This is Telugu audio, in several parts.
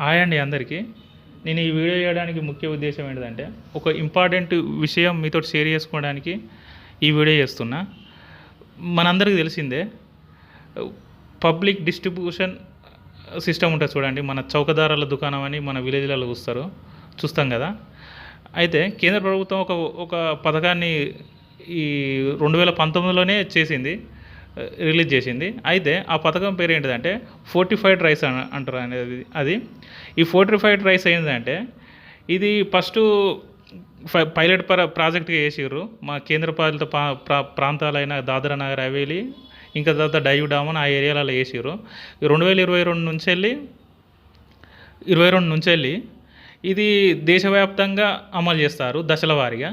హాయ్ అండి అందరికీ. నేను ఈ వీడియో చేయడానికి ముఖ్య ఉద్దేశం ఏంటంటే ఒక ఇంపార్టెంట్ విషయం మీతో షేర్ చేసుకోవడానికి ఈ వీడియో చేస్తున్నా. మనందరికీ తెలిసిందే పబ్లిక్ డిస్ట్రిబ్యూషన్ సిస్టమ్ ఉంటుంది చూడండి. మన చౌకదారుల దుకాణం అని మన విలేజ్లలో చూస్తాం కదా. అయితే కేంద్ర ప్రభుత్వం ఒక పథకాన్ని ఈ 2019లోనే రిలీజ్ చేసింది. అయితే ఆ పథకం పేరు ఏంటిదంటే ఫోర్టిఫైడ్ రైస్ అంటారు అనేది. అది ఈ ఫోర్టిఫైడ్ రైస్ ఏంటంటే ఇది ఫస్ట్ పైలట్ ప్రాజెక్ట్గా చేసిర్రు మా కేంద్ర పాలిత ప్రాంతాలైన దాదరా నగర్ హవేలీ, ఇంకా తర్వాత డయ్యూ డామన్ ఆ ఏరియాలలో వేసిర్రు. 2022 నుంచి వెళ్ళి ఇది దేశవ్యాప్తంగా అమలు చేస్తారు దశల వారీగా.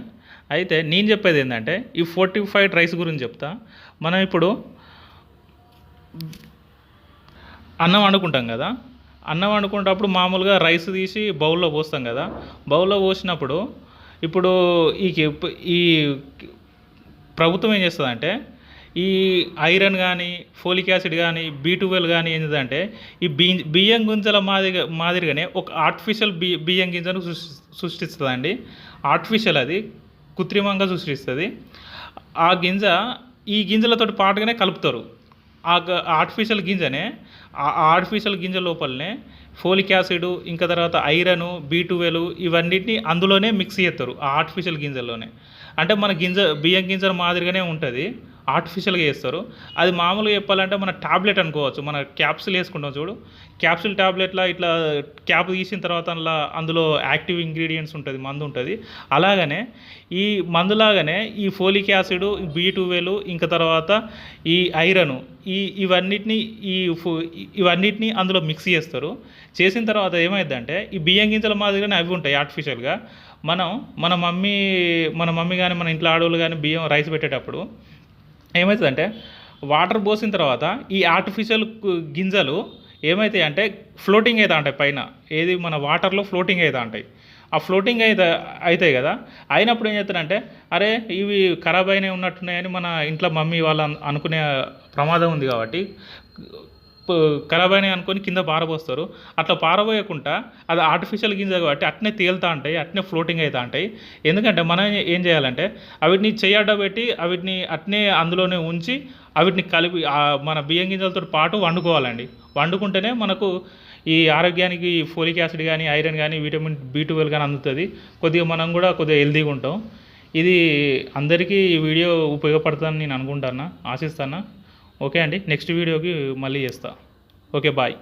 అయితే నేను చెప్పేది ఏంటంటే ఈ ఫోర్టిఫైడ్ రైస్ గురించి చెప్తా. మనం ఇప్పుడు అన్నం వండుకుంటాం కదా. అన్నం వండుకునేటప్పుడు మామూలుగా రైస్ తీసి బౌల్లో పోస్తాం కదా. బౌల్లో పోసినప్పుడు ఇప్పుడు ఈ ప్రభుత్వం ఏం చేస్తుందంటే ఈ ఐరన్ కానీ ఫోలిక్ యాసిడ్ కానీ B12 కానీ ఏంటంటే ఈ బియ్యం గింజల మాదిరిగానే ఒక ఆర్టిఫిషియల్ బియ్యం గింజను సృష్టిస్తుందండి. ఆర్టిఫిషియల్, అది కృత్రిమంగా సృష్టిస్తుంది. ఆ గింజ ఈ గింజలతో పాటుగానే కలుపుతారు. ఆ ఆర్టిఫిషియల్ గింజనే ఆ ఆర్టిఫిషియల్ గింజ లోపలనే ఫోలిక్ యాసిడ్, ఇంకా తర్వాత ఐరన్, B12 ఇవన్నిటిని అందులోనే మిక్స్ చేస్తారు ఆ ఆర్టిఫిషియల్ గింజల్లోనే. అంటే మన బియ్యం గింజల మాదిరిగానే ఉంటుంది, ఆర్టిఫిషియల్గా చేస్తారు. అది మామూలుగా చెప్పాలంటే మన ట్యాబ్లెట్ అనుకోవచ్చు. మన క్యాప్సిల్ వేసుకుంటాం చూడు, క్యాప్సిల్ ట్యాబ్లెట్లా ఇట్లా క్యాప్ తీసిన తర్వాత అందులో యాక్టివ్ ఇంగ్రీడియంట్స్ ఉంటుంది, మందు ఉంటుంది. అలాగనే ఈ మందులాగానే ఈ ఫోలిక్ యాసిడ్, B12 ఇంకా తర్వాత ఈ ఐరన్ ఇవన్నిటిని అందులో మిక్స్ చేస్తారు. చేసిన తర్వాత ఏమైందంటే ఈ బియ్యం గింజల మాదిరిగానే అవి ఉంటాయి ఆర్టిఫిషియల్గా. మన మమ్మీ కానీ మన ఇంట్లో ఆడవాళ్ళు కానీ బియ్యం రైస్ పెట్టేటప్పుడు ఏమవుతుందంటే వాటర్ పోసిన తర్వాత ఈ ఆర్టిఫిషియల్ గింజలు ఏమవుతాయి అంటే ఫ్లోటింగ్ అవుతా ఉంటాయి పైన. ఏది మన వాటర్లో ఫ్లోటింగ్ అవుతా ఉంటాయి. ఆ ఫ్లోటింగ్ అవుతాయి కదా. అయినప్పుడు ఏం చేస్తారంటే అరే ఇవి ఖరాబ్ అయినవి ఉన్నట్టున్నాయని మన ఇంట్లో మమ్మీ వాళ్ళు అనుకునే ప్రమాదం ఉంది కాబట్టి ఖరాబ్ అయినాయి అనుకొని కింద పారబోస్తారు. అట్లా పారబోయకుండా అది ఆర్టిఫిషియల్ గింజ కాబట్టి అట్నే తేలుతూ ఉంటాయి, అట్నే ఫ్లోటింగ్ అవుతూ ఉంటాయి. ఎందుకంటే మనం ఏం చేయాలంటే అవిటిని చెయ్యడబెట్టి అవిటిని అట్నే అందులోనే ఉంచి అవిటిని కలిపి మన బియ్యం గింజలతో పాటు వండుకోవాలండి. వండుకుంటేనే మనకు ఈ ఆరోగ్యానికి ఫోలిక్ యాసిడ్ కానీ ఐరన్ కానీ విటమిన్ B12 కానీ అందుతుంది. కొద్దిగా మనం కూడా కొద్దిగా హెల్తీగా ఉంటాం. ఇది అందరికీ ఈ వీడియో ఉపయోగపడుతుందని నేను అనుకుంటున్నా, ఆశిస్తాను. ఓకే అండి, నెక్స్ట్ వీడియోకి మళ్ళీ చేస్తా. Okay, bye.